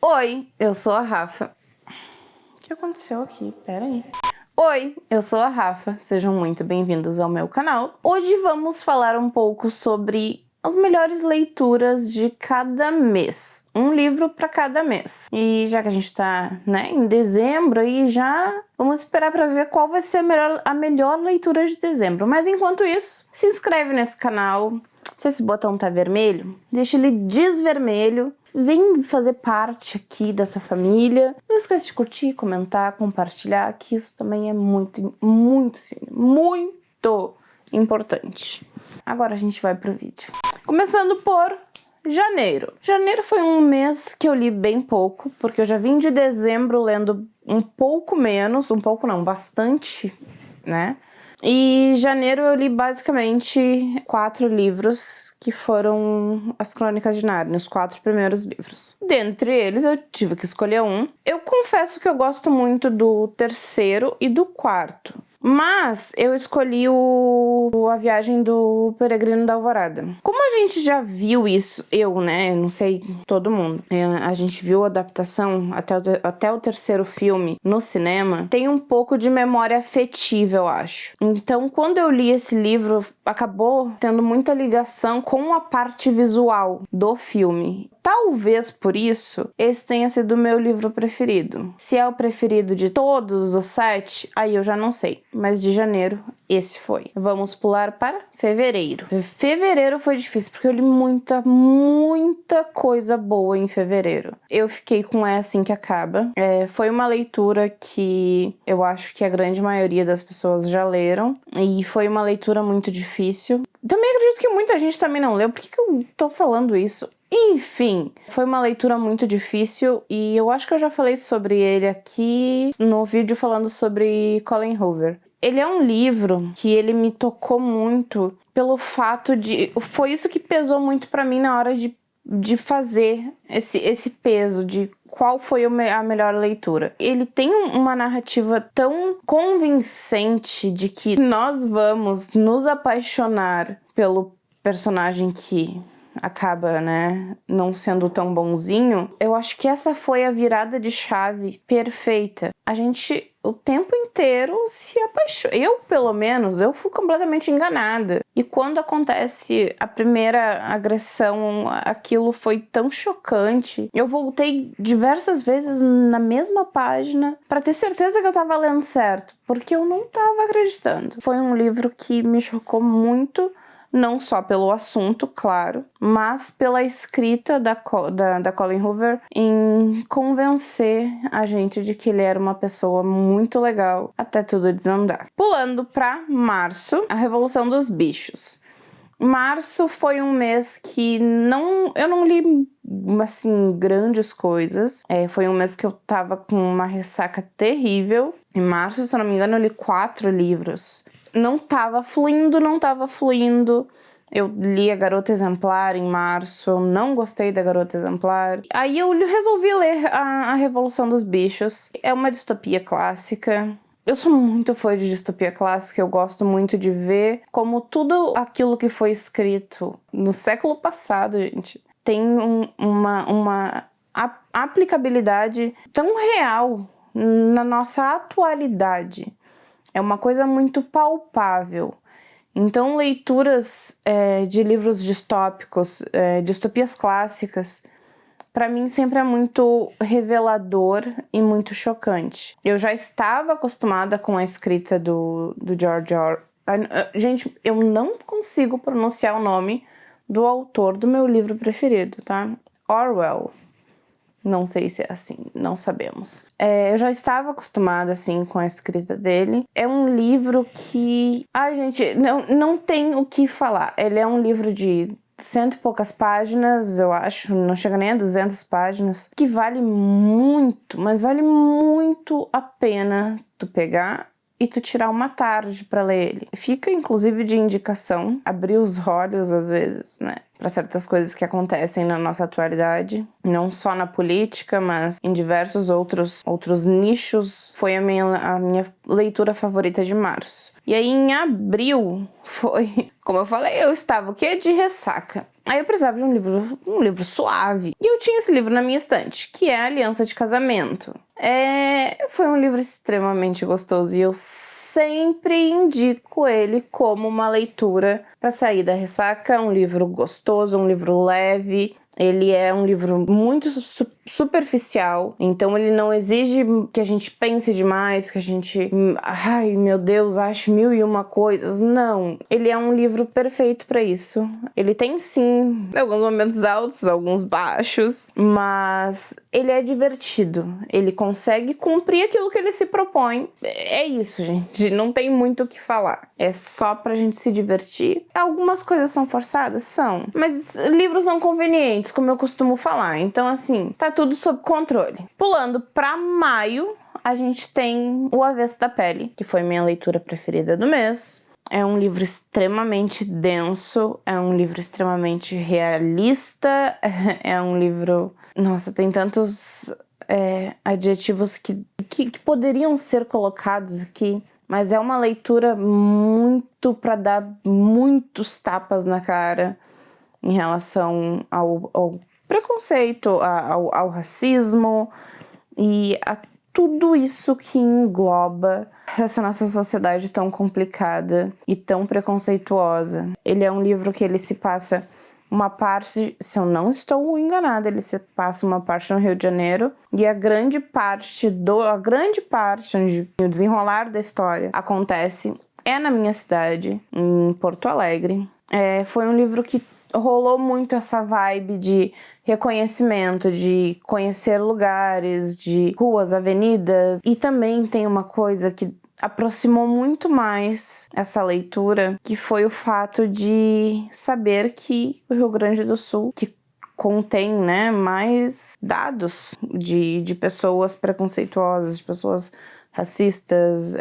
Oi, eu sou a Rafa. O que aconteceu aqui? Pera aí. Oi, eu sou a Rafa. Sejam muito bem-vindos ao meu canal. Hoje vamos falar um pouco sobre as melhores leituras de cada mês. Um livro para cada mês. E já que a gente tá, em dezembro, aí já vamos esperar para ver qual vai ser a melhor leitura de dezembro. Mas enquanto isso, se inscreve nesse canal. Se esse botão tá vermelho, deixa ele desvermelho. Vem fazer parte aqui dessa família. Não esquece de curtir, comentar, compartilhar, que isso também é muito importante. Agora a gente vai pro vídeo. Começando por janeiro. Janeiro foi um mês que eu li bem pouco, porque eu já vim de dezembro lendo um pouco menos, bastante, né? E janeiro eu li basicamente 4 livros, que foram as Crônicas de Nárnia, os 4 primeiros livros. Dentre eles eu tive que escolher um. Eu confesso que eu gosto muito do terceiro e do quarto. Mas eu escolhi A Viagem do Peregrino da Alvorada. Como a gente já viu isso, não sei todo mundo, a gente viu a adaptação até o terceiro filme no cinema, tem um pouco de memória afetiva, eu acho. Então, quando eu li esse livro, acabou tendo muita ligação com a parte visual do filme. Talvez por isso, esse tenha sido o meu livro preferido. Se é o preferido de todos os 7, aí eu já não sei. Mas de janeiro, esse foi. Vamos pular para fevereiro. Fevereiro foi difícil, porque eu li muita coisa boa em fevereiro. Eu fiquei com É Assim Que Acaba. Foi uma leitura que eu acho que a grande maioria das pessoas já leram. E foi uma leitura muito difícil. Também acredito que muita gente também não leu. Por que eu tô falando isso? Enfim, foi uma leitura muito difícil e eu acho que eu já falei sobre ele aqui no vídeo falando sobre Colin Hoover. Ele é um livro que ele me tocou muito pelo fato de... Foi isso que pesou muito pra mim na hora de fazer esse peso de qual foi a melhor leitura. Ele tem uma narrativa tão convincente de que nós vamos nos apaixonar pelo personagem que acaba, não sendo tão bonzinho. Eu acho que essa foi a virada de chave perfeita. A gente, o tempo inteiro, se apaixona. Eu, pelo menos, eu fui completamente enganada. E quando acontece a primeira agressão, aquilo foi tão chocante. Eu voltei diversas vezes na mesma página para ter certeza que eu tava lendo certo, porque eu não tava acreditando. Foi um livro que me chocou muito, não só pelo assunto, claro, mas pela escrita da Colin Hoover em convencer a gente de que ele era uma pessoa muito legal até tudo desandar. Pulando para março, A Revolução dos Bichos. Março foi um mês que eu não li, assim, grandes coisas. Foi um mês que eu tava com uma ressaca terrível. Em março, se eu não me engano, eu li 4 livros. Não tava fluindo. Eu li A Garota Exemplar em março, eu não gostei da Garota Exemplar. Aí eu resolvi ler a Revolução dos Bichos. É uma distopia clássica. Eu sou muito fã de distopia clássica, eu gosto muito de ver como tudo aquilo que foi escrito no século passado, gente, tem uma aplicabilidade tão real na nossa atualidade. É uma coisa muito palpável. Então, leituras de livros distópicos, distopias clássicas, para mim sempre é muito revelador e muito chocante. Eu já estava acostumada com a escrita do George Orwell. Gente, eu não consigo pronunciar o nome do autor do meu livro preferido, tá? Orwell. Não sei se é assim, não sabemos. Eu já estava acostumada, assim, com a escrita dele. É um livro que... Ai, gente, não tem o que falar. Ele é um livro de 100 e poucas páginas, eu acho. Não chega nem a 200 páginas. Que vale muito, mas vale muito a pena tu pegar e tu tirar uma tarde pra ler ele. Fica, inclusive, de indicação, abrir os olhos, às vezes, para certas coisas que acontecem na nossa atualidade, não só na política, mas em diversos outros nichos. Foi a minha leitura favorita de março. E aí, em abril, foi... Como eu falei, eu estava o quê? De ressaca. Aí eu precisava de um livro suave. E eu tinha esse livro na minha estante, que é Aliança de Casamento. Foi um livro extremamente gostoso e eu sempre indico ele como uma leitura para sair da ressaca. Um livro gostoso, um livro leve. Ele é um livro muito superficial, então ele não exige que a gente pense demais, que a gente, ai meu Deus, ache mil e uma coisas. Não, ele é um livro perfeito para isso. Ele tem sim alguns momentos altos, alguns baixos, mas ele é divertido. Ele consegue cumprir aquilo que ele se propõe. É isso, gente, não tem muito o que falar. É só pra gente se divertir. Algumas coisas são forçadas? São. Mas livros são convenientes, como eu costumo falar. Então, assim, tá tudo sob controle. Pulando pra maio, a gente tem O Avesso da Pele, que foi minha leitura preferida do mês. É um livro extremamente denso, é um livro extremamente realista, é um livro... Nossa, tem tantos adjetivos que poderiam ser colocados aqui. Mas é uma leitura muito para dar muitos tapas na cara em relação ao preconceito, ao racismo e a tudo isso que engloba essa nossa sociedade tão complicada e tão preconceituosa. Ele é um livro que ele se passa uma parte, se eu não estou enganada, ele se passa uma parte no Rio de Janeiro e a grande parte onde o desenrolar da história acontece é na minha cidade, em Porto Alegre. Foi um livro que rolou muito essa vibe de reconhecimento, de conhecer lugares, de ruas, avenidas, e também tem uma coisa que aproximou muito mais essa leitura, que foi o fato de saber que o Rio Grande do Sul, que contém, né, mais dados de pessoas preconceituosas, de pessoas racistas,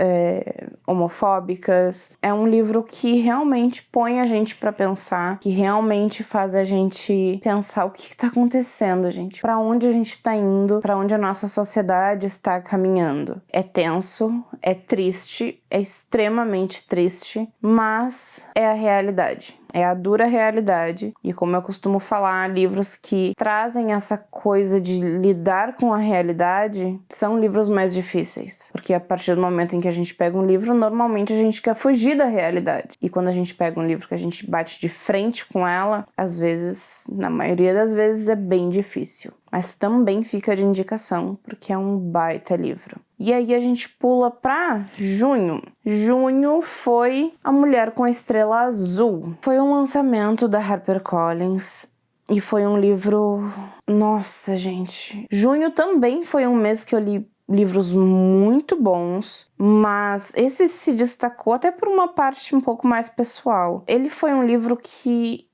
homofóbicas. É um livro que realmente põe a gente pra pensar, que realmente faz a gente pensar o que tá acontecendo, gente, pra onde a gente tá indo, pra onde a nossa sociedade está caminhando. É tenso, é triste, é extremamente triste, mas é a realidade. É a dura realidade. E como eu costumo falar, livros que trazem essa coisa de lidar com a realidade são livros mais difíceis. Porque a partir do momento em que a gente pega um livro, normalmente a gente quer fugir da realidade. E quando a gente pega um livro que a gente bate de frente com ela, às vezes, na maioria das vezes, é bem difícil. Mas também fica de indicação, porque é um baita livro. E aí a gente pula pra junho. Junho foi A Mulher com a Estrela Azul. Foi um lançamento da HarperCollins e foi um livro... Nossa, gente. Junho também foi um mês que eu li livros muito bons, mas esse se destacou até por uma parte um pouco mais pessoal. Ele foi um livro que...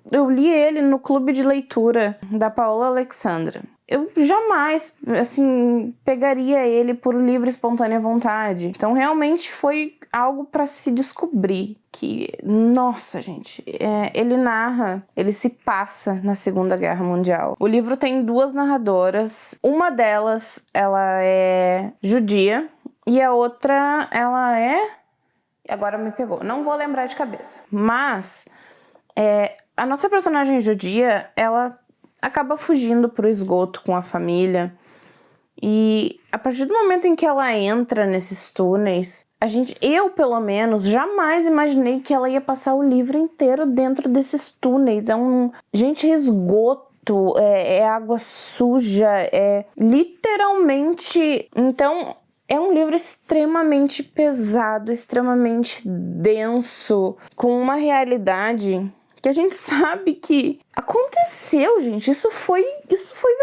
Eu li ele no clube de leitura da Paola Alexandra. Eu jamais, assim, pegaria ele por livre, espontânea vontade. Então, realmente foi algo para se descobrir. Que, nossa, gente, ele se passa na Segunda Guerra Mundial. O livro tem duas narradoras. Uma delas, ela é judia e a outra, ela é... Agora me pegou. Não vou lembrar de cabeça. Mas... a nossa personagem judia, ela acaba fugindo pro esgoto com a família. E a partir do momento em que ela entra nesses túneis, eu pelo menos, jamais imaginei que ela ia passar o livro inteiro dentro desses túneis. Gente, esgoto, é água suja, é literalmente... Então... é um livro extremamente pesado, extremamente denso, com uma realidade que a gente sabe que aconteceu, gente. Isso foi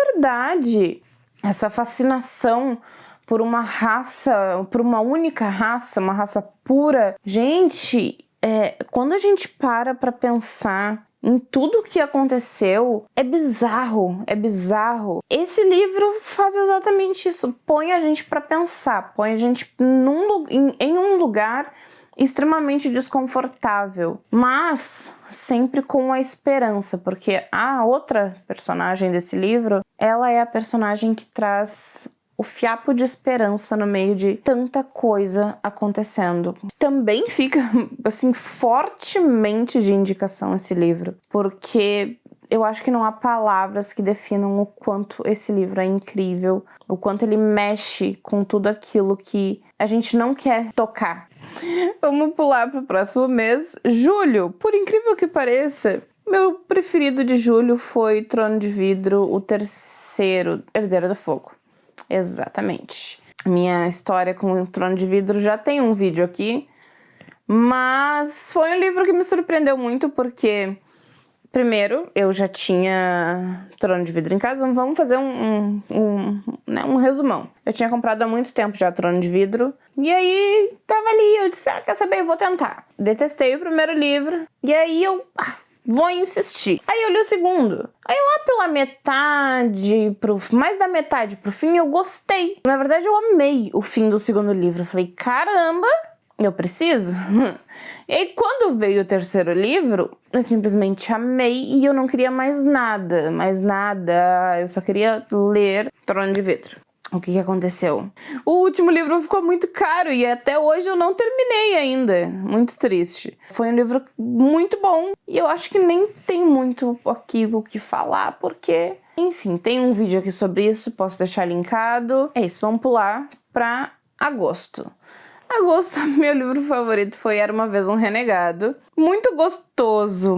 verdade. Essa fascinação por uma raça, por uma única raça, uma raça pura. Gente, quando a gente para pra pensar em tudo o que aconteceu, é bizarro, é bizarro. Esse livro faz exatamente isso, põe a gente pra pensar, põe a gente em um lugar extremamente desconfortável, mas sempre com a esperança, porque a outra personagem desse livro, ela é a personagem que traz o fiapo de esperança no meio de tanta coisa acontecendo. Também fica, assim, fortemente de indicação esse livro, porque eu acho que não há palavras que definam o quanto esse livro é incrível, o quanto ele mexe com tudo aquilo que a gente não quer tocar. Vamos pular para o próximo mês. Julho, por incrível que pareça, meu preferido de julho foi Trono de Vidro, o terceiro, Herdeira do Fogo. Exatamente. Minha história com o Trono de Vidro já tem um vídeo aqui, mas foi um livro que me surpreendeu muito porque, primeiro, eu já tinha Trono de Vidro em casa. Vamos fazer um resumão. Eu tinha comprado há muito tempo já Trono de Vidro, e aí tava ali, eu disse, quer saber, eu vou tentar. Detestei o primeiro livro, e aí eu... vou insistir. Aí eu li o segundo. Aí lá pela metade, mais da metade pro fim, eu gostei. Na verdade, eu amei o fim do segundo livro. Eu falei, caramba, eu preciso. E aí quando veio o terceiro livro, eu simplesmente amei e eu não queria mais nada. Eu só queria ler Trono de Vidro. O que aconteceu? O último livro ficou muito caro e até hoje eu não terminei ainda. Muito triste. Foi um livro muito bom e eu acho que nem tem muito aqui o que falar, porque... enfim, tem um vídeo aqui sobre isso, posso deixar linkado. É isso, vamos pular pra agosto. Agosto, meu livro favorito foi Era Uma Vez um Renegado. Muito gostoso.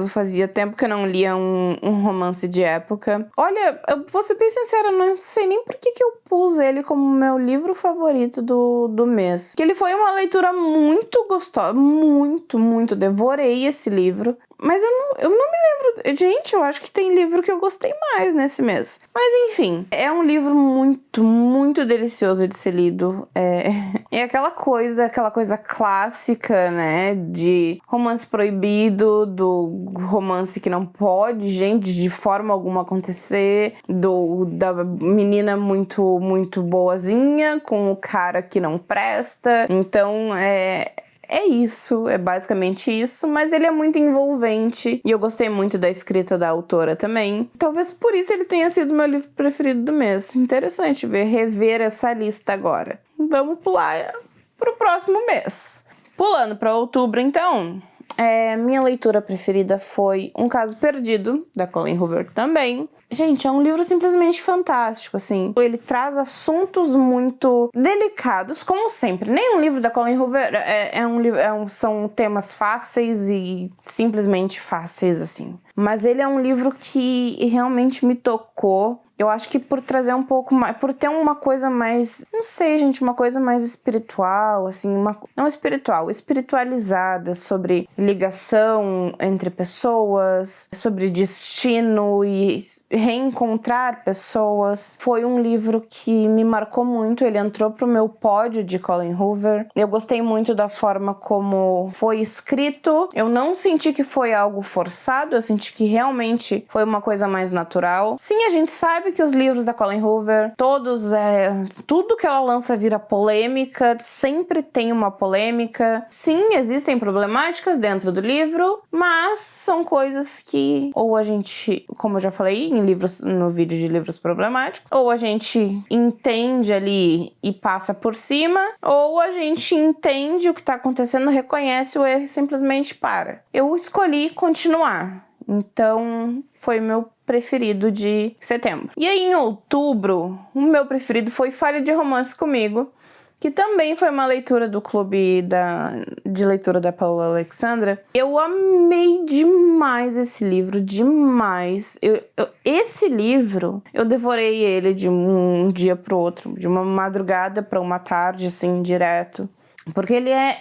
Fazia tempo que eu não lia um romance de época. Olha, eu vou ser bem sincera, eu não sei nem por que eu pus ele como meu livro favorito do mês. Que ele foi uma leitura muito gostosa, muito. Devorei esse livro. Mas eu não me lembro. Gente, eu acho que tem livro que eu gostei mais nesse mês. Mas enfim, é um livro muito delicioso de ser lido. É aquela coisa clássica, né? De romance proibido, do romance que não pode, gente, de forma alguma acontecer. Da menina muito boazinha com o cara que não presta. Então, é isso, é basicamente isso, mas ele é muito envolvente e eu gostei muito da escrita da autora também. Talvez por isso ele tenha sido meu livro preferido do mês. Interessante rever essa lista agora. Vamos pular pro próximo mês. Pulando para outubro, então, minha leitura preferida foi Um Caso Perdido, da Colleen Hoover também. Gente, é um livro simplesmente fantástico, assim. Ele traz assuntos muito delicados, como sempre. Nenhum livro da Colleen Hoover são temas fáceis e simplesmente fáceis, assim. Mas ele é um livro que realmente me tocou. Eu acho que por trazer um pouco mais... por ter uma coisa mais... não sei, gente, uma coisa mais espiritual, assim... não espiritual, espiritualizada, sobre ligação entre pessoas, sobre destino e reencontrar pessoas. Foi um livro que me marcou muito. Ele entrou pro meu pódio de Colleen Hoover. Eu gostei muito da forma como foi escrito. Eu não senti que foi algo forçado. Eu senti que realmente foi uma coisa mais natural. Sim, a gente sabe que os livros da Colleen Hoover, todos, tudo que ela lança vira polêmica, sempre tem uma polêmica. Sim, existem problemáticas dentro do livro, mas são coisas que ou a gente, como eu já falei no vídeo de livros problemáticos, ou a gente entende ali e passa por cima, ou a gente entende o que tá acontecendo, reconhece o erro e simplesmente para. Eu escolhi continuar. Então, foi meu preferido de setembro. E aí, em outubro, o meu preferido foi Fale de Romance Comigo, que também foi uma leitura do clube de leitura da Paula Alexandra. Eu amei demais esse livro, demais. Esse livro, eu devorei ele de um dia pro outro, de uma madrugada para uma tarde, assim, direto. Porque ele é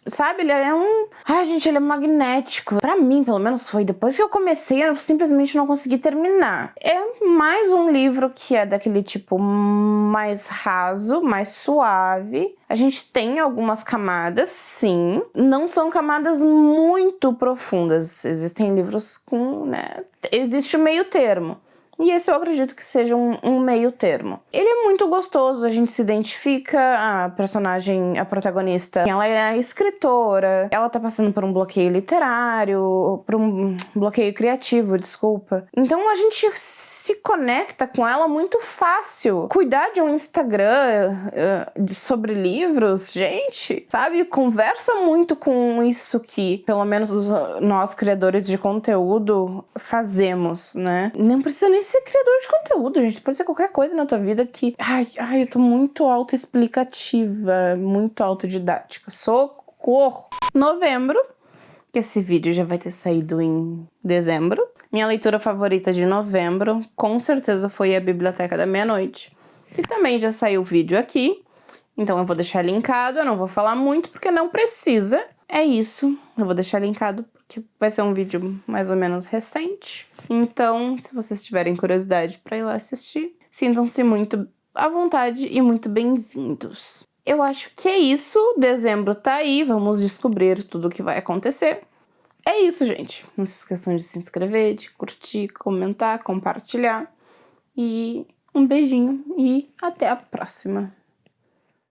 sabe, ele é gente, ele é magnético. Pra mim, pelo menos foi. Depois que eu comecei, eu simplesmente não consegui terminar. É mais um livro que é daquele tipo mais raso, mais suave. A gente tem algumas camadas, sim. Não são camadas muito profundas. Existem livros com, né? Existe o meio termo. E esse eu acredito que seja um meio termo. Ele é muito gostoso, a gente se identifica, a personagem, a protagonista, ela é escritora, ela tá passando por um bloqueio literário, por um bloqueio criativo, desculpa. Então a gente se se conecta com ela muito fácil. Cuidar de um Instagram sobre livros, gente, sabe? Conversa muito com isso que, pelo menos nós, criadores de conteúdo, fazemos, né? Não precisa nem ser criador de conteúdo, gente. Pode ser qualquer coisa na tua vida que... Ai, eu tô muito autoexplicativa, muito autodidática. Socorro! Novembro, que esse vídeo já vai ter saído em dezembro. Minha leitura favorita de novembro, com certeza, foi A Biblioteca da Meia-Noite. E também já saiu o vídeo aqui, então eu vou deixar linkado. Eu não vou falar muito porque não precisa. É isso, eu vou deixar linkado porque vai ser um vídeo mais ou menos recente. Então, se vocês tiverem curiosidade para ir lá assistir, sintam-se muito à vontade e muito bem-vindos. Eu acho que é isso, dezembro tá aí, vamos descobrir tudo o que vai acontecer. É isso, gente. Não se esqueçam de se inscrever, de curtir, comentar, compartilhar. E um beijinho e até a próxima.